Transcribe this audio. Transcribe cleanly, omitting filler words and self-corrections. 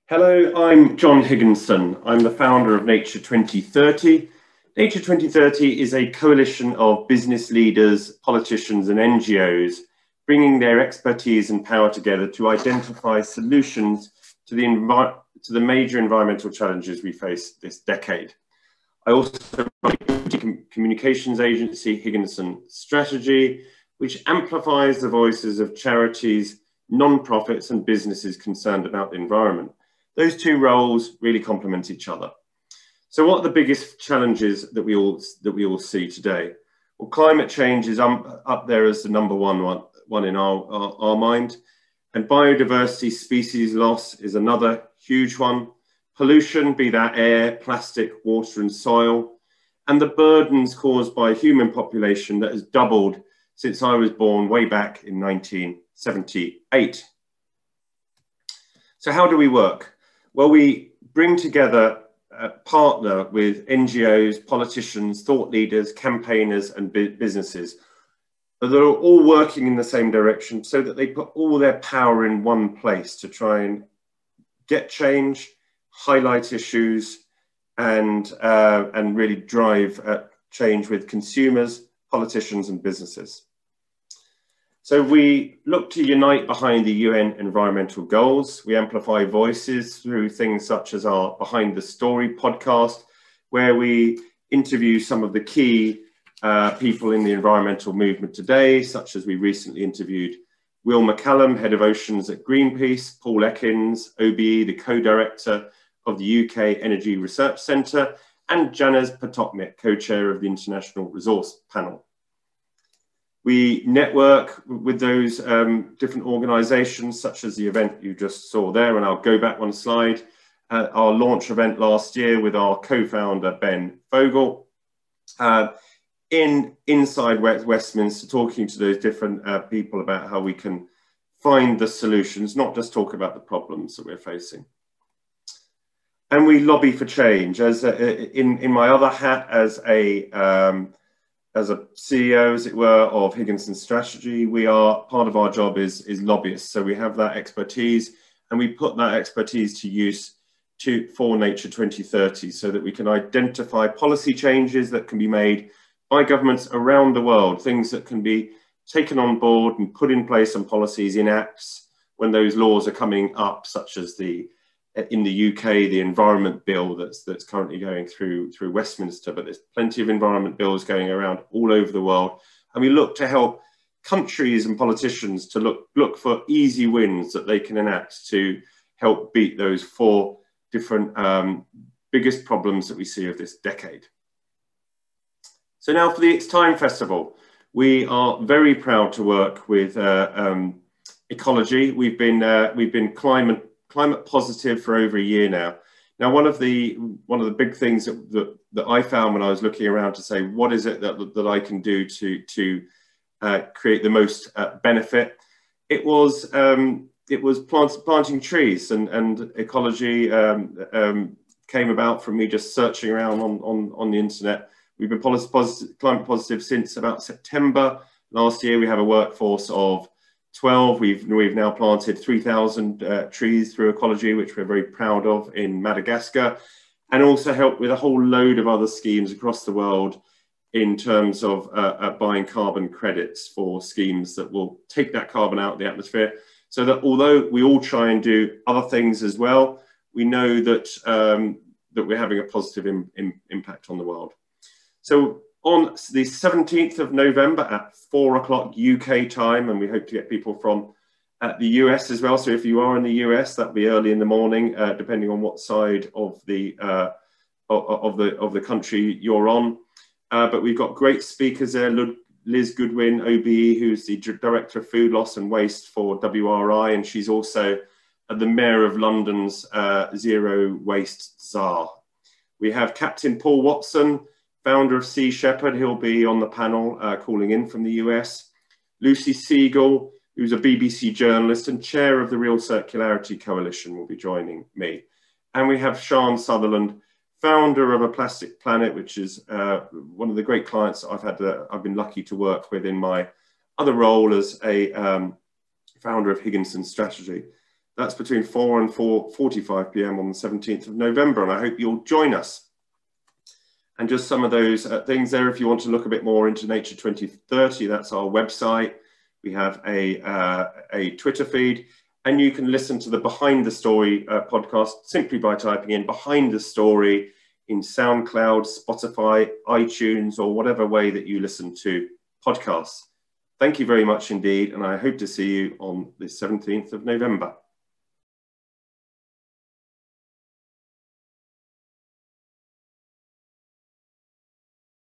Hello, I'm John Higginson. I'm the founder of Nature 2030. Nature 2030 is a coalition of business leaders, politicians and NGOs bringing their expertise and power together to identify solutions to the major environmental challenges we face this decade. I also run a communications agency, Higginson Strategy, which amplifies the voices of charities, non-profits and businesses concerned about the environment. Those two roles really complement each other. So what are the biggest challenges that we all see today? Well, climate change is up there as the number one in our mind. And biodiversity, species loss is another huge one. Pollution, be that air, plastic, water and soil. And the burdens caused by human population that has doubled since I was born way back in 1978. So how do we work? Well, we bring together, partner with NGOs, politicians, thought leaders, campaigners and businesses that are all working in the same direction so that they put all their power in one place to try and get change, highlight issues and really drive change with consumers, politicians and businesses. So we look to unite behind the UN environmental goals. We amplify voices through things such as our Behind the Story podcast, where we interview some of the key people in the environmental movement today, such as we recently interviewed Will McCallum, Head of Oceans at Greenpeace, Paul Ekins, OBE, the co-director of the UK Energy Research Centre, and Janez Potočnik, co-chair of the International Resource Panel. We network with those different organisations, such as the event you just saw there, and I'll go back one slide, our launch event last year with our co-founder, Ben Fogle, inside Westminster, talking to those different people about how we can find the solutions, not just talk about the problems that we're facing. And we lobby for change. As in my other hat as a CEO, as it were, of Higginson Strategy, part of our job is lobbyists. So we have that expertise and we put that expertise to use for Nature 2030 so that we can identify policy changes that can be made by governments around the world, things that can be taken on board and put in place and policies in acts when those laws are coming up, such as in the UK, the environment bill that's currently going through Westminster, but there's plenty of environment bills going around all over the world. And we look to help countries and politicians to look for easy wins that they can enact to help beat those four different biggest problems that we see of this decade. So now for the It's Time Festival, we are very proud to work with Ecology. We've been climate positive for over a year now. Now, one of the big things that I found when I was looking around to say, what is it that I can do to create the most benefit? It was planting trees, and Ecology came about from me just searching around on the internet. We've been climate positive since about September last year. We have a workforce of 12. We've now planted 3,000 trees through Ecology, which we're very proud of in Madagascar, and also helped with a whole load of other schemes across the world in terms of buying carbon credits for schemes that will take that carbon out of the atmosphere. So that although we all try and do other things as well, we know that, that we're having a positive impact on the world. So on the 17th of November at 4 o'clock UK time, and we hope to get people from the US as well. So if you are in the US, that'll be early in the morning, depending on what side of the country you're on. But we've got great speakers there. Liz Goodwin, OBE, who's the Director of Food Loss and Waste for WRI, and she's also the Mayor of London's Zero Waste Czar. We have Captain Paul Watson, founder of Sea Shepherd. He'll be on the panel calling in from the US. Lucy Siegel, who's a BBC journalist and chair of the Real Circularity Coalition, will be joining me. And we have Sian Sutherland, founder of A Plastic Planet, which is one of the great clients that I've been lucky to work with in my other role as a founder of Higginson Strategy. That's between 4 and 4:45 p.m. on the 17th of November, and I hope you'll join us. And just some of those things there, if you want to look a bit more into Nature 2030, that's our website. We have a Twitter feed, and you can listen to the Behind the Story podcast simply by typing in Behind the Story in SoundCloud, Spotify, iTunes, or whatever way that you listen to podcasts. Thank you very much indeed, and I hope to see you on the 17th of November.